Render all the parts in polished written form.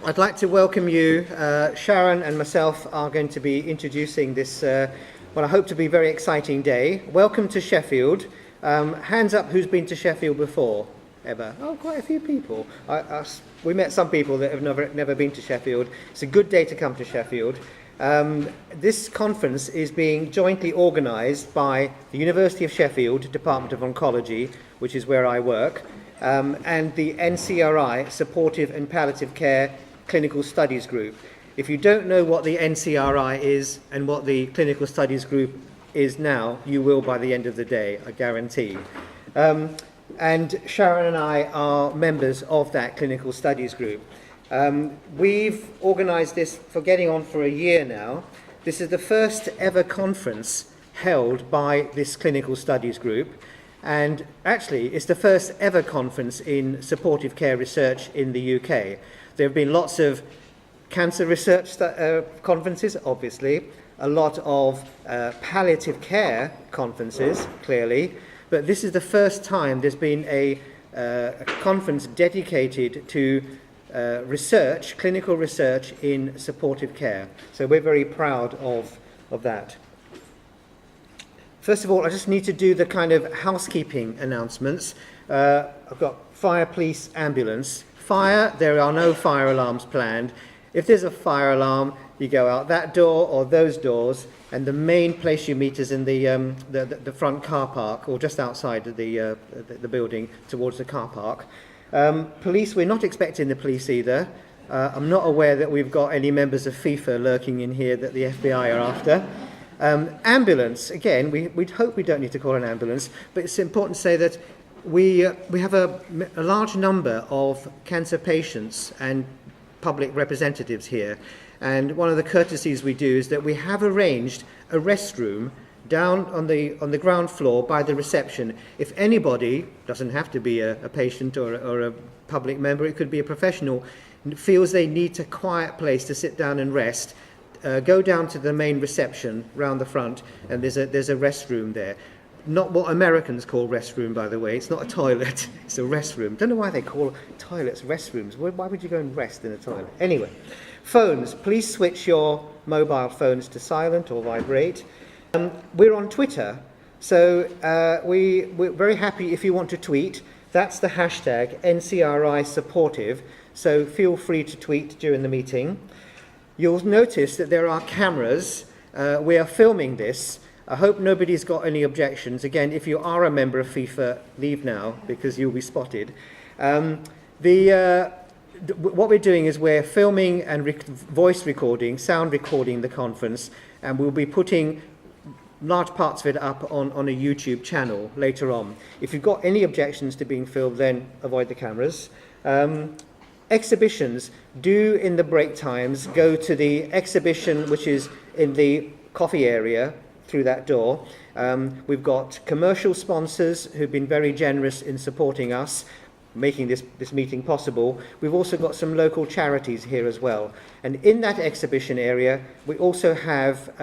I'd like to welcome you. Sharon and myself are going to be introducing this, what I hope to be a very exciting day. Welcome to Sheffield. Hands up who's been to Sheffield before, ever? Oh, quite a few people. We met some people that have never been to Sheffield. It's a good day to come to Sheffield. This conference is being jointly organised by the University of Sheffield Department of Oncology, which is where I work, and the NCRI, Supportive and Palliative Care Clinical Studies Group. If you don't know what the NCRI is and what the Clinical Studies Group is now, you will by the end of the day, I guarantee. And Sharon and I are members of that Clinical Studies Group. We've organised this for getting on for a year now. This is the first ever conference held by this Clinical Studies Group. And actually, it's the first ever conference in supportive care research in the UK. There have been lots of cancer research conferences, obviously, a lot of palliative care conferences, clearly, but this is the first time there's been a conference dedicated to research, clinical research in supportive care. So we're very proud of that. First of all, I just need to do the kind of housekeeping announcements. I've got fire, police, ambulance. Fire, there are no fire alarms planned. If there's a fire alarm, you go out that door or those doors, and the main place you meet is in the front car park, or just outside the building towards the car park. Police, we're not expecting the police either. I'm not aware that we've got any members of FIFA lurking in here that the FBI are after. Ambulance, again, we'd hope we don't need to call an ambulance, but it's important to say that we have a large number of cancer patients and public representatives here, and one of the courtesies we do is that we have arranged a restroom down on the ground floor by the reception. If anybody, doesn't have to be a patient or a public member, it could be a professional, feels they need a quiet place to sit down and rest, go down to the main reception round the front, and there's a restroom there. Not what Americans call restroom, by the way. It's not a toilet, it's a restroom. Don't know why they call toilets restrooms. Why would you go and rest in a toilet? Anyway, phones. Please switch your mobile phones to silent or vibrate. We're on Twitter, so we're very happy if you want to tweet. That's the hashtag NCRI Supportive, so feel free to tweet during the meeting. You'll notice that there are cameras. We are filming this. I hope nobody's got any objections. Again, if you are a member of FIFA, leave now, because you'll be spotted. What we're doing is we're filming and voice recording, sound recording the conference, and we'll be putting large parts of it up on a YouTube channel later on. If you've got any objections to being filmed, then avoid the cameras. Exhibitions, do in the break times go to the exhibition which is in the coffee area through that door. We've got commercial sponsors who've been very generous in supporting us, making this meeting possible. We've also got some local charities here as well. And in that exhibition area, we also have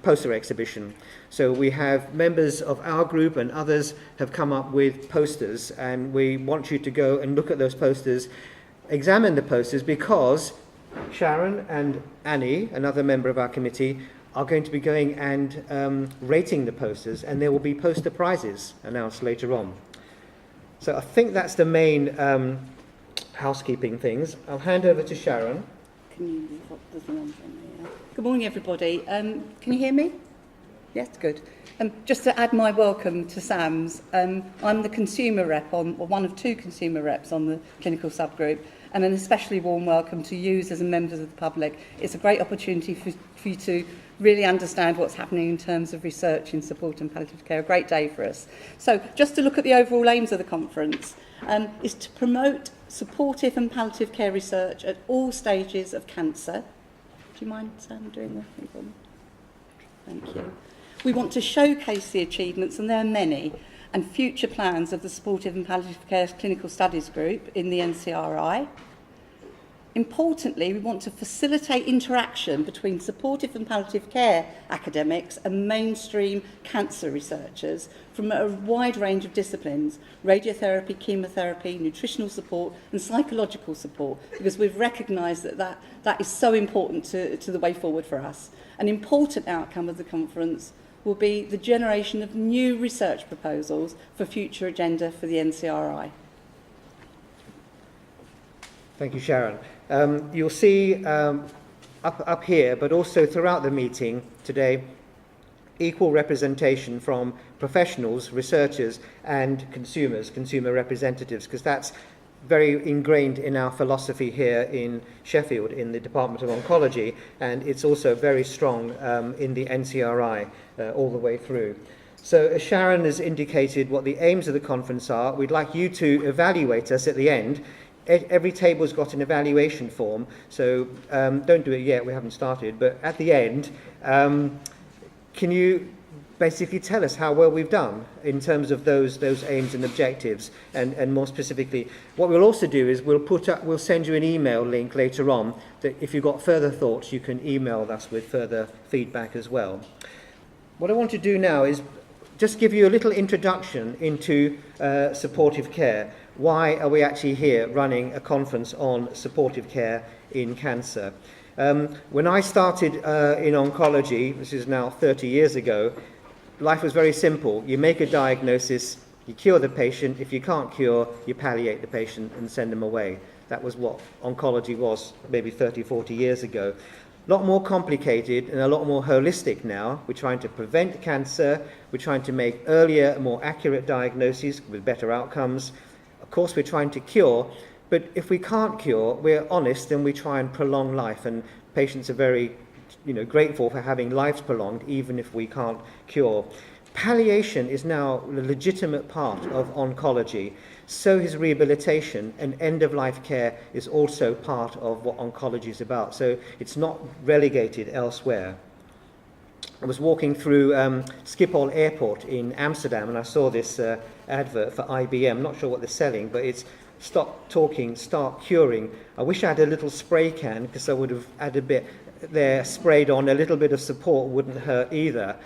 poster exhibition. So we have members of our group and others have come up with posters, and we want you to go and look at those posters, examine the posters, because Sharon and Annie, another member of our committee, are going to be going and rating the posters, and there will be poster prizes announced later on. So I think that's the main housekeeping things. I'll hand over to Sharon. Good morning, everybody. Can you hear me? Yes, good. Just to add my welcome to Sam's, I'm the consumer rep or one of two consumer reps on the clinical subgroup, and an especially warm welcome to users and members of the public. It's a great opportunity for you to really understand what's happening in terms of research in support and palliative care. A great day for us. So just to look at the overall aims of the conference, is to promote supportive and palliative care research at all stages of cancer. Do you mind, Sam, doing the thing for me? Thank you. We want to showcase the achievements, and there are many, and future plans of the Supportive and Palliative Care Clinical Studies Group in the NCRI. Importantly, we want to facilitate interaction between supportive and palliative care academics and mainstream cancer researchers from a wide range of disciplines: radiotherapy, chemotherapy, nutritional support and psychological support, because we've recognised that is so important to the way forward for us. An important outcome of the conference will be the generation of new research proposals for future agenda for the NCRI. Thank you, Sharon. You'll see up here, but also throughout the meeting today, equal representation from professionals, researchers, and consumers, consumer representatives, because that's very ingrained in our philosophy here in Sheffield, in the Department of Oncology, and it's also very strong in the NCRI all the way through. So as Sharon has indicated what the aims of the conference are, we'd like you to evaluate us at the end. Every table's got an evaluation form, so don't do it yet, we haven't started, but at the end, can you basically tell us how well we've done in terms of those aims and objectives, and more specifically, what we'll also do is we'll send you an email link later on that if you've got further thoughts, you can email us with further feedback as well. What I want to do now is just give you a little introduction into supportive care. Why are we actually here running a conference on supportive care in cancer? When I started in oncology, this is now 30 years ago, life was very simple. You make a diagnosis, you cure the patient. If you can't cure, you palliate the patient and send them away. That was what oncology was maybe 30, 40 years ago. A lot more complicated and a lot more holistic now. We're trying to prevent cancer. We're trying to make earlier, more accurate diagnoses with better outcomes. Of course, we're trying to cure, but if we can't cure, we're honest and we try and prolong life, and patients are very grateful for having lives prolonged, even if we can't cure. Palliation is now a legitimate part of oncology. So is rehabilitation, and end-of-life care is also part of what oncology is about. So it's not relegated elsewhere. I was walking through Schiphol Airport in Amsterdam, and I saw this advert for IBM. Not sure what they're selling, but it's stop talking, start curing. I wish I had a little spray can, because I would have had a bit there sprayed on. A little bit of support wouldn't hurt either,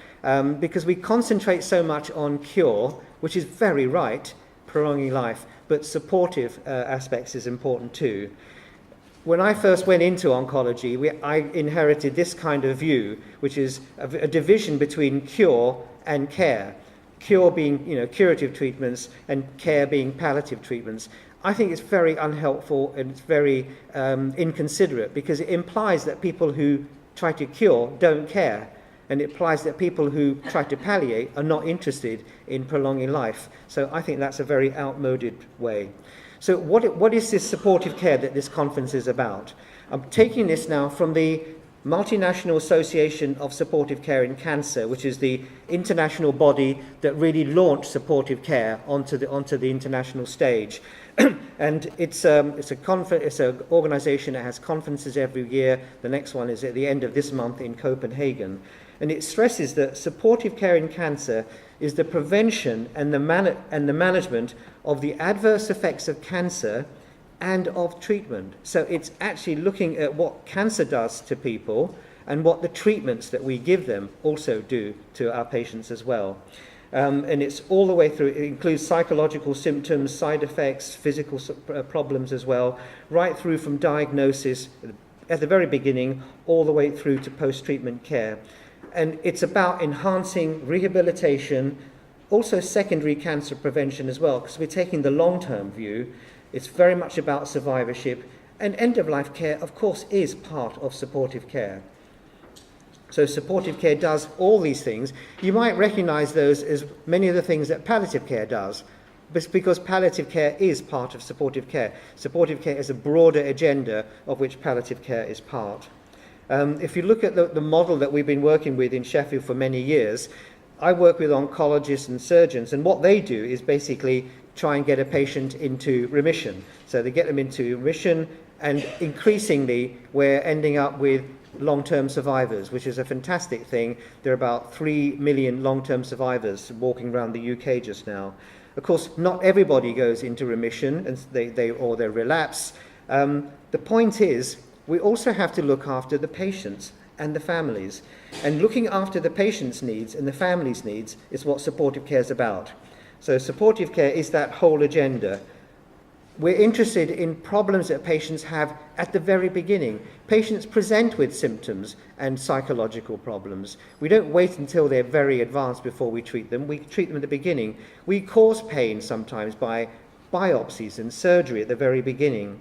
because we concentrate so much on cure, which is very right, prolonging life, but supportive aspects is important too. When I first went into oncology, I inherited this kind of view, which is a division between cure and care. Cure being, curative treatments, and care being palliative treatments. I think it's very unhelpful and it's very inconsiderate, because it implies that people who try to cure don't care, and it implies that people who try to palliate are not interested in prolonging life. So I think that's a very outmoded way. So what is this supportive care that this conference is about? I'm taking this now from the Multinational Association of Supportive Care in Cancer, which is the international body that really launched supportive care onto the international stage. And it's an organisation that has conferences every year. The next one is at the end of this month in Copenhagen. And it stresses that supportive care in cancer is the prevention and the management of the adverse effects of cancer and of treatment. So it's actually looking at what cancer does to people and what the treatments that we give them also do to our patients as well. And it's all the way through. It includes psychological symptoms, side effects, physical problems as well, right through from diagnosis at the very beginning all the way through to post-treatment care. And it's about enhancing rehabilitation, also secondary cancer prevention as well, because we're taking the long-term view. It's very much about survivorship, and end-of-life care, of course, is part of supportive care. So supportive care does all these things. You might recognise those as many of the things that palliative care does, because palliative care is part of supportive care. Supportive care is a broader agenda of which palliative care is part. If you look at the model that we've been working with in Sheffield for many years, I work with oncologists and surgeons, and what they do is basically try and get a patient into remission. So they get them into remission, and increasingly we're ending up with long-term survivors, which is a fantastic thing. There are about 3 million long-term survivors walking around the UK just now. Of course, not everybody goes into remission, and they relapse. the point is, we also have to look after the patients and the families. And looking after the patient's needs and the family's needs is what supportive care is about. So supportive care is that whole agenda. We're interested in problems that patients have at the very beginning. Patients present with symptoms and psychological problems. We don't wait until they're very advanced before we treat them. We treat them at the beginning. We cause pain sometimes by biopsies and surgery at the very beginning.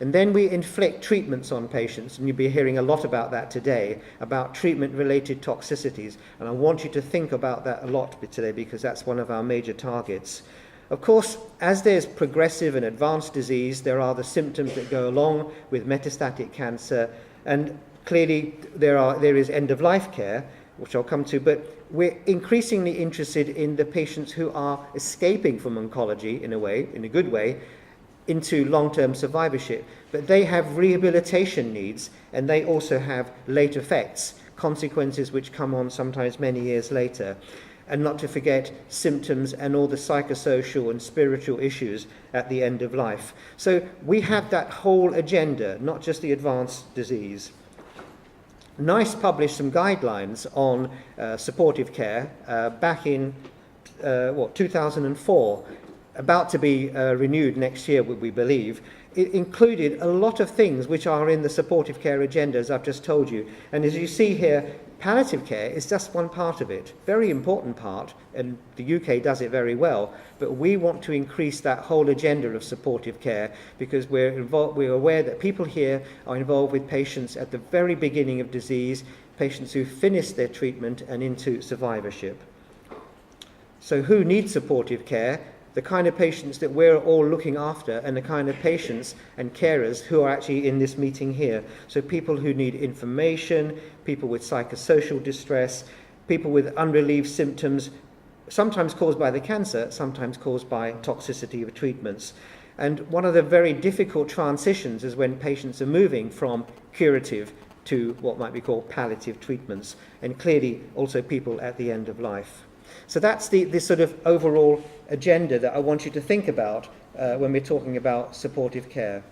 And then we inflict treatments on patients, and you'll be hearing a lot about that today, about treatment-related toxicities. And I want you to think about that a lot today because that's one of our major targets. Of course, as there's progressive and advanced disease, there are the symptoms that go along with metastatic cancer, and clearly there is end-of-life care, which I'll come to, but we're increasingly interested in the patients who are escaping from oncology in a way, in a good way, into long-term survivorship, but they have rehabilitation needs and they also have late effects, consequences which come on sometimes many years later. And not to forget symptoms and all the psychosocial and spiritual issues at the end of life. So we have that whole agenda, not just the advanced disease. NICE published some guidelines on supportive care back in 2004, about to be renewed next year, we believe. It included a lot of things which are in the supportive care agenda, as I've just told you. And as you see here, palliative care is just one part of it, very important part, and the UK does it very well. But we want to increase that whole agenda of supportive care because we're aware that people here are involved with patients at the very beginning of disease, patients who finish their treatment and into survivorship. So who needs supportive care? The kind of patients that we're all looking after and the kind of patients and carers who are actually in this meeting here. So people who need information, people with psychosocial distress, people with unrelieved symptoms, sometimes caused by the cancer, sometimes caused by toxicity of treatments. And one of the very difficult transitions is when patients are moving from curative to what might be called palliative treatments, and clearly also people at the end of life. So that's the sort of overall agenda that I want you to think about when we're talking about supportive care.